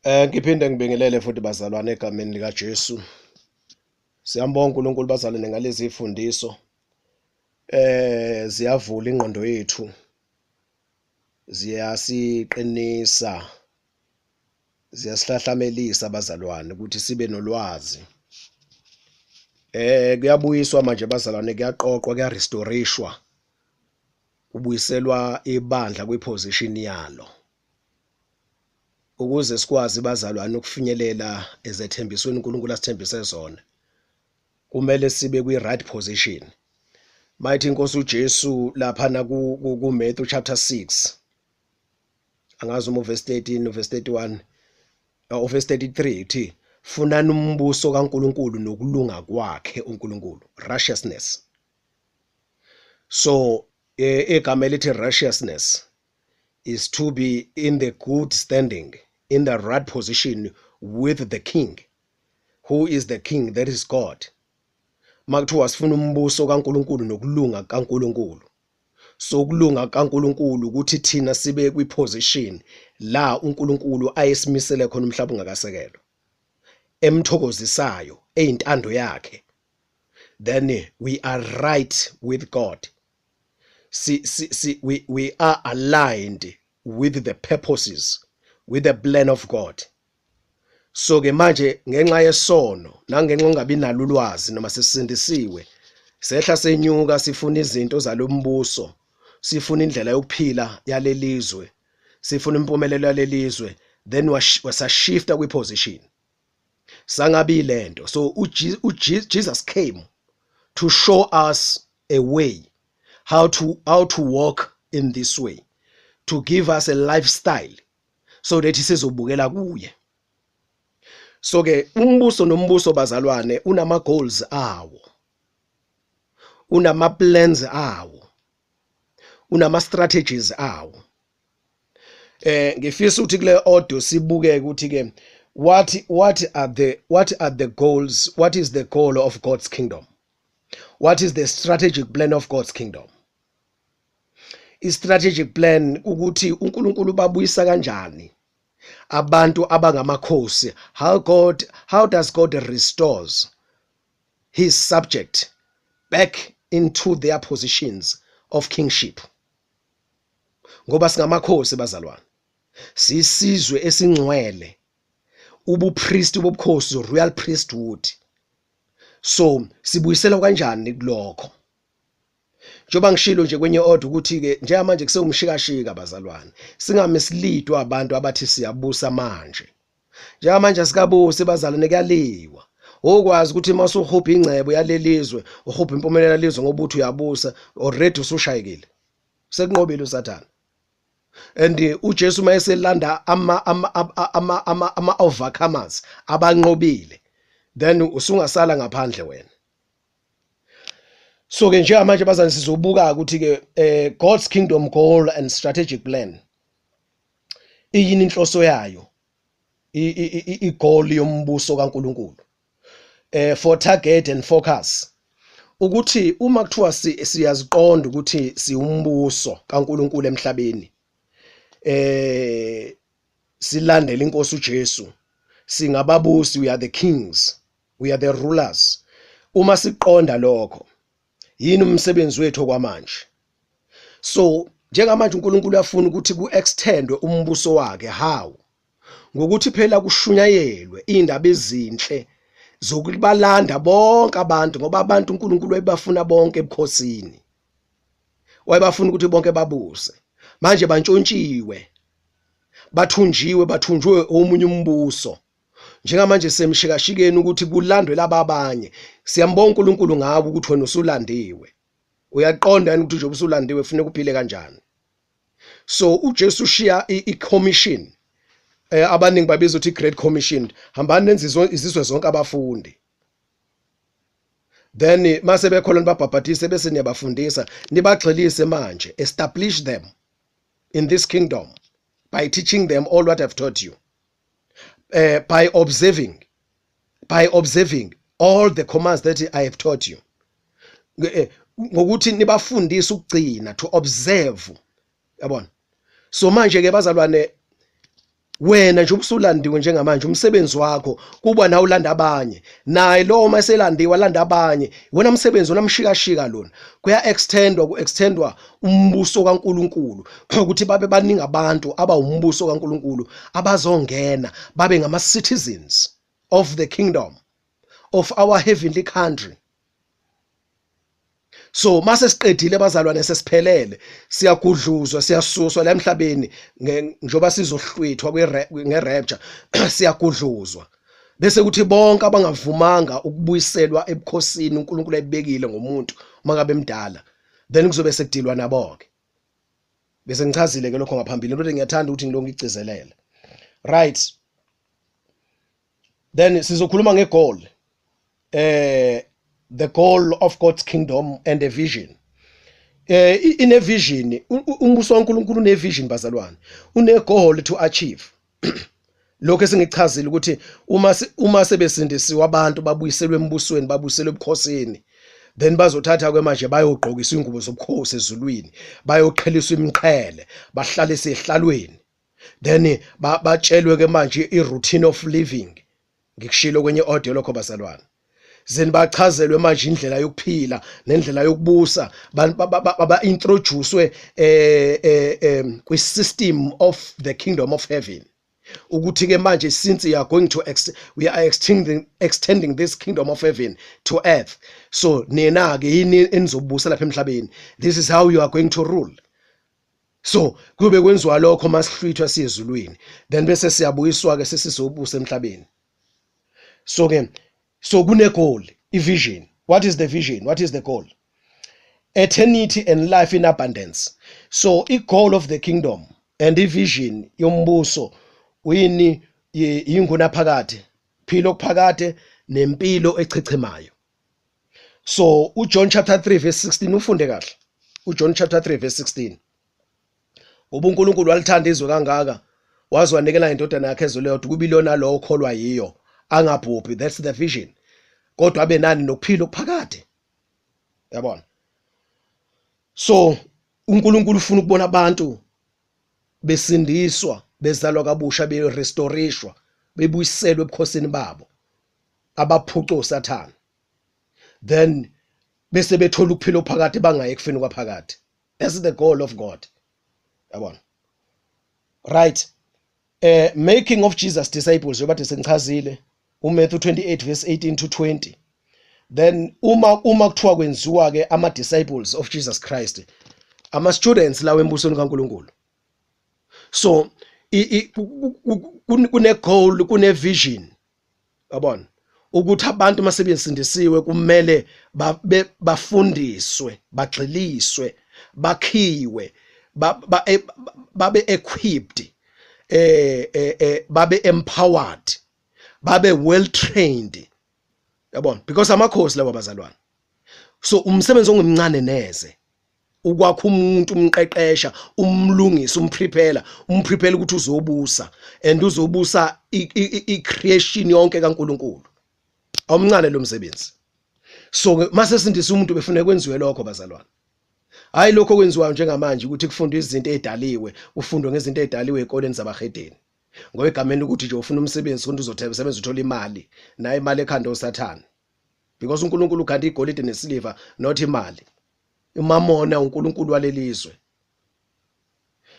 Ngiphinde ngibingelele futhi bazalwane egameni lika Jesu. Siyambonga uNkulunkulu bazalwane ngalezi zifundiso. Ziyavula ingqondo yethu. Ziyasiqinisa. Ziyasihlahlamelisa bazalwane ukuthi sibe nolwazi. Kuyabuyiswa manje bazalwane, kuyaqoqwa, kuyarestoreshwa. Kubuyiselwa ibandla kwiposition yalo. Ukuze sikwazi bazalwane ukufinyelela ezethembisweni uNkulunkulu asithembise zona, kumele sibe kwi-right position. Mayithi inkosi uJesu laphana ku Matthew chapter 6, angazi uma verse 13 verse 31 verse 33 ithi funani umbuso kaNkulunkulu nokulunga kwakhe uNkulunkulu, righteousness. So igama elithi righteousness is to be in the good standing, in the right position with the king. Who is the king? That is God. Makuthiwa sifuna umbuso kaNkulunkulu nokulunga kaNkulunkulu. So ukulunga kaNkulunkulu ukuthi thina sibe kwi-position la uNkulunkulu ayesimisele khona umhlaba ungakasekelwa, emthokozisayo, eyintando yakhe. Then we are right with God. We are aligned with the purposes, with the plan of God. So ke manje ngenxa yesono nangenxa ungabi nalo ulwazi noma sisindisiwe, sehla senyuka sifuna izinto zalombuso, sifuna indlela yokuphila yalelizwe, sifuna impumelelo yalelizwe, then wasashifta kwi-position. Sangabi lento. So Jesus came to show us a way how to walk in this way, to give us a lifestyle so that sizobukela kuye. So ke umbuso nombuso bazalwane unama goals awo, unama plans awo, unama strategies awo. Ngifisa ukuthi kule audio sibuke ukuthi ke what are the goals, what is the goal of God's kingdom, what is the strategic plan of God's kingdom. I-strategic plan ukuthi uNkulunkulu babuyisa kanjani abantu abangamakhosi. How does God restores his subject back into their positions of kingship? Ngoba singamakhosi bazalwane, sisizwe esingcwele, ubupriest bobukhosi, royal priesthood. So sibuyisela kanjani kulokho? Njoba ngishilo nje kwenye order ukuthi ke njengamanje kusewumshikashika bazalwane, singamislidwa abantu abathi siyabusa manje. Njengamanje asikabusi bazalwane, kuyaliwa. Okwazi ukuthi masuhupha ingcebo yalelizwe, uhupha impumelelo yalelizwe ngoba uthi uyabusa, already usushayekile, sekunqobile uSathane. And uJesu mayeselanda ama overcomers abanqobile, then usungasala ngaphandle wena. So ke njengamanje bazalwane sizobuka ukuthi ke God's kingdom goal and strategic plan iyini inhloso yayo, igoal yombuso kaNkulunkulu, for target and focus, ukuthi uma kuthiwa siyaziqonda ukuthi siwumbuso kaNkulunkulu emhlabeni, silandela inkosi uJesu, singababusi, we are the kings, we are the rulers. Uma siqonda lokho, yini umsebenzi wethu kwamanje? So njengamanje uNkulunkulu uyafuna ukuthi ku-extendwe umbuso wakhe. How? Ngokuthi phela kushunyayelwe indaba ezinhle zokubalanda bonke abantu, ngoba abantu uNkulunkulu wayebafuna bonke ebukhosini, wayebafuna ukuthi bonke babuse. Manje bantshontshiwe, bathunjwe omunye umbuso. Njengamanje semshikashikeni ukuthi kulandwe laba abanye. Siyambonga uNkulunkulu ngabo ukuthi wena usulandiwe. Uyaqonda yini ukuthi nje usulandiwe kufanele kuphile kanjani? So uJesu ushiya i-commission, abaningi babiza ukuthi i-Great Commission, hambani nenze izizwe zonke abafundi. Then mase bekholwa nibabhabhatise bese niyabafundisa, nibagxilise manje, establish them in this kingdom by teaching them all what I've taught you. By observing all the commands that I have taught you. Ngokuthi nibafundise ukugcina, to observe. Yabona? So manje ke bazalwane, wena nje ubusulandiwe njengamanje umsebenzi wakho kuba nawe ulanda abanye naye lo maselandiwe landa abanye wena umsebenzi onamshikashika lona extendwa umbuso kaNkuluNkulu ukuthi babe baningi abantu aba umbuso kaNkuluNkulu abazongena babe ngama citizens of the kingdom of our heavenly country. So mase siqedile bazalwane sesiphelele siyagudluzwa siyasuswa la emhlabeni njoba sizohlwithwa ngerapture siyagudluzwa bese kuthi bonke abangavumanga ukubuyiselwa ebukhosini uNkulunkulu ayibekile ngomuntu mangabe emdala then kuzobe sekudilwa nabo-ke bese ngichazile ke lokho ngaphambili into ngiyathanda ukuthi ngilonke igcizelele right. Then sizokhuluma ngegoal the goal of God's kingdom and a vision. In a vision, umbuso kaNkulunkulu une vision bazalwane, une goal to achieve. Lokho esingichazile ukuthi uma sebesindisiwe abantu babuyiselwe embusweni, babuyiselwe ebukhosini, then bazothatha kwemanje bayogqokisa ingubo zobukhosi ezulwini, bayoqheliswa imiqhele, bahlale esehlalweni. Then batshelwe ke manje i-routine of living. Ngikushilo kwenye audio lokho bazalwane. Then bachazelwe manje indlela yokuphila nendlela yokubusa ba introducewe kwi system of the kingdom of heaven ukuthi ke manje since we are extending this kingdom of heaven to earth, so nina ke yini enizobusa lapha emhlabeni, this is how you are going to rule. So kube kwenziwa lokho masihlwithwa siyezulwini then bese siyabuyiswa ke sesizobusa emhlabeni. So kune goal, a vision. What is the vision? What is the goal? Eternity and life in abundance. So a goal of the kingdom and the vision yombuso uyini inguna phakade, philo kuphakade nempilo echechemayo. So uJohn chapter 3 verse 16 ufunde kahle. uJohn chapter 3 verse 16. uNkulunkulu walithanda izwe kangaka waziwanikela indodana yakhe ezolelo kubilona lo okholwa yiyo angabhubhi. That's the vision. Kodwa abe nani nokuphila okuphakade. Yabona? So uNkulunkulu ufuna ukubona abantu besindiswa, bezalwa kabusha, berestoreshwa, bebuyiselwe ebukhosini babo abaphucwa uSathane. Then bese bethola ukuphila okuphakade bangayi ekufeni kwaphakade. That's the goal of God. Yabona? Right. Making of Jesus disciples njengoba sengichazile uMatthew 28 verse 18 to 20. Then uma kuthiwa kwenziwa ke ama disciples of Jesus Christ, ama students lawo embusweni kaNkulunkulu. So kune goal, kune vision. Yabona? Ukuthi abantu masebesindisiwe kumele bafundiswe, bagxiliswe, bakhiwe, babe equipped, babe empowered, babe well trained. Yabona? Because amakhosi lawa bazalwane. So umsebenzi ongumncane neze ukwakha umuntu, umqeqesha, umlungisa, umprepare ukuthi uzobusa and uzobusa i-creation yonke kaNkulunkulu. Awumncane lo msebenzi. So mase sindisa umuntu befuna kwenziwe lokho bazalwane. Hayi lokho kwenziwayo njengamanje ukuthi kufundwe izinto ezidaliwe, ufundwe ngezinto ezidaliwe ezikoleni zabahedeni. Ngoba egameni ukuthi nje ufuna umsebenzi ukuthi uzosebenza uthola imali, naye imali ekhanda uSathane. Because uNkulunkulu ukhanda igolide nesiliva not imali. Imamona uNkulunkulu walelizwe.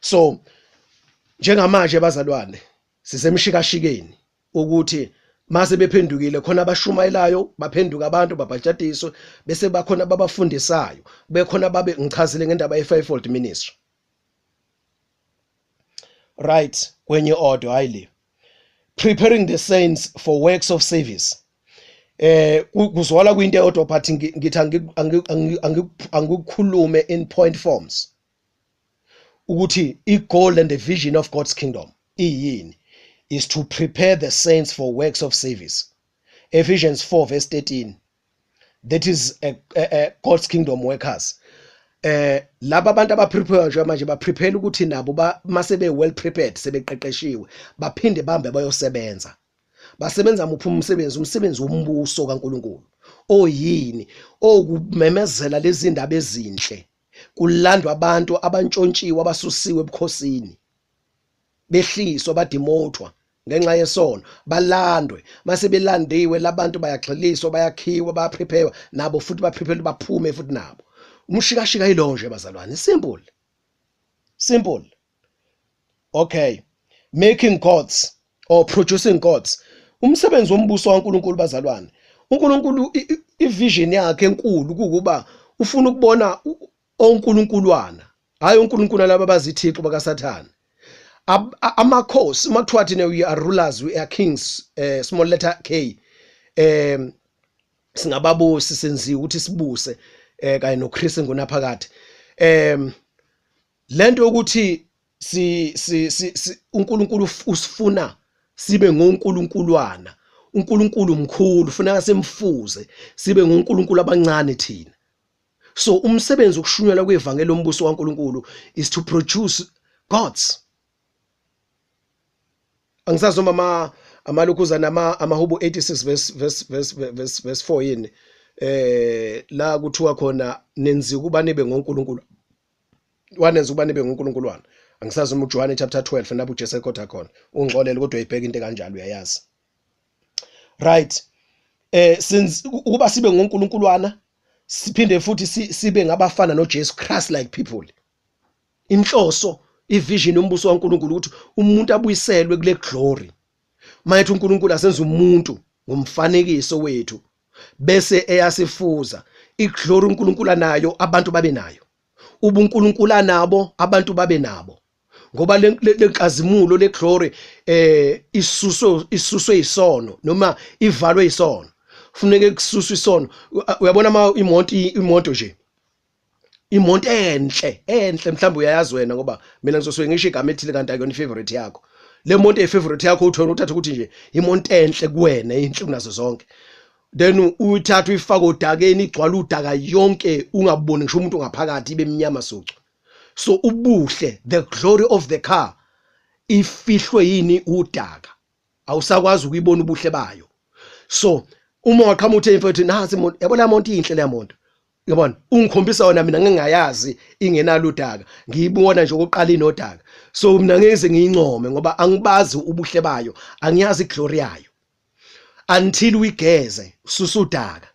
So njengamanje bazalwane sisemshikashikeni ukuthi mase bephendukile khona abashumayelayo, baphenduka abantu babhajatiswe, bese bakhona babafundisayo, bekhona babe ngichazile ngendaba ye-fivefold ministry. Right, kwenye order hayile. Preparing the saints for works of service. Kuzwala kwinto eyodwa but ngithi angikukhulume in point forms. Ukuthi i-goal and the vision of God's kingdom iyini is to prepare the saints for works of service. Ephesians 4 verse 13. That is God's kingdom workers. Laba abantu abaprepare nje manje baprepare ukuthi nabo mase be well prepared, sebeqeqeshiwe, baphinde bambe bayosebenza. Basebenza muphi umsebenzi wombuso kaNkulunkulu. Oyini? Okumemezela lezi ndaba ezinhle. Kulandwa abantu abantshontshiwe abasusiwe ebukhosini. behliswa badimotwa ngenxa yesono, balandwe. Mase belandiwe labantu bayagxiliswa, bayakhiwa, bayaprepare nabo futhi baprepare baphume futhi nabo. Umshikashika yilo nje bazalwane, simple. Okay, making gods or producing gods. Umsebenzi wombuso kaNkulunkulu bazalwane, uNkulunkulu ivision yakhe enkulu kukuba ufuna ukubona onkulunkuluwana, hayi uNkulunkulu laba bazithixo bakaSathane. Amakhosi makuthiwa thina we are rulers, we are kings, small letter K, singababusi senziwe ukuthi sibuse kanye noKristu ngonaphakade. Lento ukuthi uNkulunkulu usifuna sibe ngonkulunkuluwana, uNkulunkulu mkhulu ufuna semfuze sibe ngonkulunkulu abancane thina. So umsebenzi ukushunyelwa kwevangeli lombuso kaNkulunkulu is to produce gods. Angisazi noma amalukuza amahubo 86 verse 4 yini la kuthiwa khona nenzi kuba nibe ngonkulunkulu, wanenza ukuba nibe ngonkulunkuluwana. Angisazi uma uJohane chapter 12 nabu Jesu ekhotha khona ungixolele kodwa uyibheka into kanjalo uyayazi, right? Since ukuba sibe ngonkulunkuluwana siphinde futhi sibe ngabafana noJesu Christ like people. Inhloso ivision yombuso kaNkulunkulu ukuthi umuntu abuyiselwe kule glory. Mayethi uNkulunkulu asenza umuntu ngomfanekiso wethu bese eyasifuza iglory uNkulunkulu anayo abantu babe nayo, ubuNkulunkulu nabo abantu babe nabo, ngoba lenkazimulo le glory isuswe isono noma ivalwe isono. Kufuneke kususwe isono. Uyabona imoto nje, imoto enhle mhlawumbe uyayazi wena ngoba mina ngizosuke ngisho igama ethile kanti akuyona ifavorite yakho. Le monto efavorite yakho uthona uthatha ukuthi nje imoto enhle kuwena inhle kunazo zonke, then uyithatha uyifaka odakeni igcwala udaka yonke ungaboni ngisho umuntu ngaphakathi ibe emnyama socu. So ubuhle, the glory of the car ifihlwe yini udaka, awusakwazi ukuyibona ubuhle bayo. So uma waqhamuka uthe mfowethu nasi imoto, yabona imonto inhle le monto, yabona ungikhombisa wona mina ngingayazi ingenalo udaka, ngiyibona nje okoqala inodaka. So mina ngeze ngiyincome ngoba angibazi ubuhle bayo, angiyazi iglory yayo until wigeze susudaka.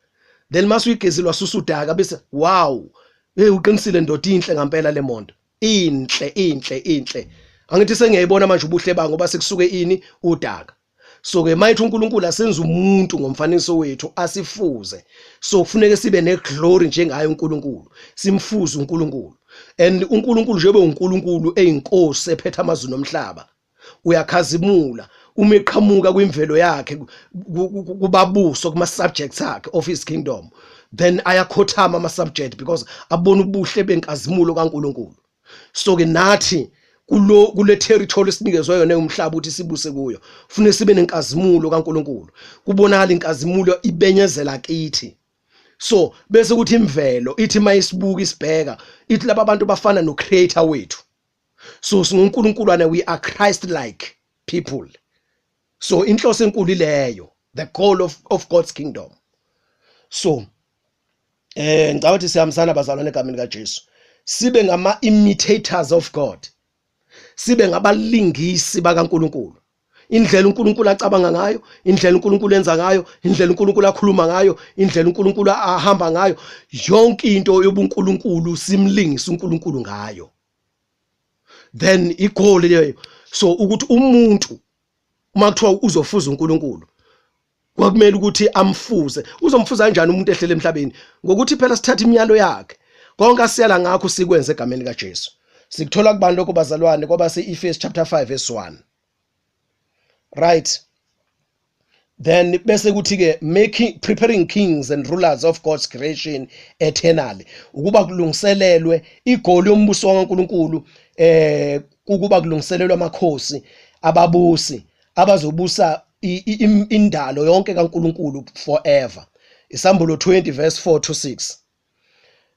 Then masuyigezilwa susudaka bese wow, uqinisile ndoda inhle ngempela le monto, inhle. Angithi sengiyayibona manje ubuhle ba ngoba sekusuke ini udaka. So ke mayithi uNkulunkulu asenza umuntu ngomfanekiso wethu asifuze. So kufuneka sibe neglory njengaye uNkulunkulu, simfuze uNkulunkulu. And uNkulunkulu njengoba uNkulunkulu eyinkosi ephethe amazulu nomhlaba, uyakhazimula uma eqhamuka kwimvelo yakhe kubabuso kuma subjects akhe of his kingdom, then ayakhothama ama subject because abona ubuhle benkazimulo kaNkulunkulu. So ke nathi kule territory sinikezwe yona umhlaba uthi sibuse kuyo, ufune sibe nenkazimulo kaNkulunkulu, kubonakala inkazimulo ibenyezela kithi. So bese kuthi imvelo ithi mayisibuka isibheka ithi laba bantu bafana no creator wethu. So singuNkulunkulu we are Christ like people. So inhloso enkulu leyo, the goal of God's kingdom. So ngicabanga ukuthi siyamsana bazalwane egameni kaJesu, sibe ngama imitators of God, sibe ngabalingisi bakaNkulunkulu. Indlela uNkulunkulu acabanga ngayo, indlela uNkulunkulu enza ngayo, indlela uNkulunkulu akhuluma ngayo, indlela uNkulunkulu ahamba ngayo, yonke into yobuNkulunkulu simlingisa uNkulunkulu ngayo. Then igoal leyo. So ukuthi umuntu uma kuthiwa uzofuza uNkulunkulu, kwakumele ukuthi amfuze. Uzomfuza kanjani umuntu ehlele emhlabeni? Ngokuthi phela sithatha imiyalo yakhe. Konke asiyala ngakho sikwenze egameni kaJesu. Sikuthola kubani lokho bazalwane kwaba se-Ephesians chapter 5 verse 1. Right. Then bese kuthi ke preparing kings and rulers of God's creation eternally. Ukuba kulungiselelwe igoal yombuso kaNkulunkulu, ukuba kulungiselelwe amakhosi ababusi abazobusa indalo yonke kaNkulunkulu forever. Isambulo 20 verse 4 to 6.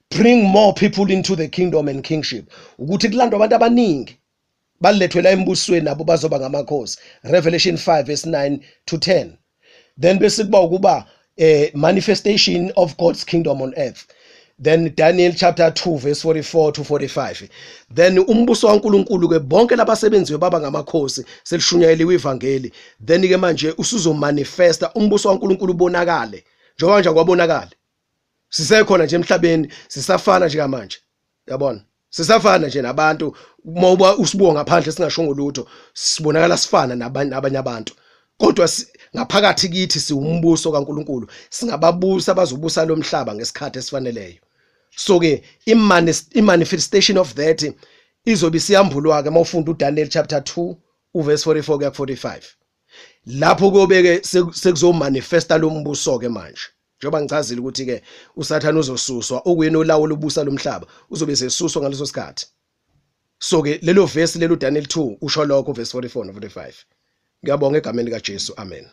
Bring more people into the kingdom and kingship. Ukuthi kulandwa abantu abaningi balethwe la embusweni nabo bazoba ngamakhosi. Revelation 5 verse 9 to 10. Then bese kuba ukuba manifestation of God's kingdom on earth. then Daniel chapter 2 verse 44 to 45. Then umbuso kaNkulunkulu ke bonke labasebenziwe baba ngamakhosi selishunyayeliwe ivangeli. Then ke manje usuzo manifesta umbuso kaNkulunkulu bonakale. Njengoba nje kwabonakala. Sisekhona nje emhlabeni, sisafana nje manje. Yabona? Sisafana nje nabantu uma usibuka ngaphandle singashongo lutho, sibonakala sifana nabanye abantu. Kodwa ngaphakathi kithi siwumbuso kaNkulunkulu, singababusa abazobusa lo mhlaba ngesikhathi esifaneleyo. So ke i-manifestation of that izobe siyambulwa ke mawufunda uDaniel chapter 2 uverse 44 kuya 45. Lapho kobeke sekuzomanifesta lo mbuso ke manje. Njengoba ngichazile ukuthi ke uSathane uzosuswa okuyena olawo lobusa lomhlaba uzobe sesuswa ngaleso sikhathi. So ke lelo verse lelo Daniel 2 usho lokho verse 44 no 45. Ngiyabonga egameni kaJesu, amen.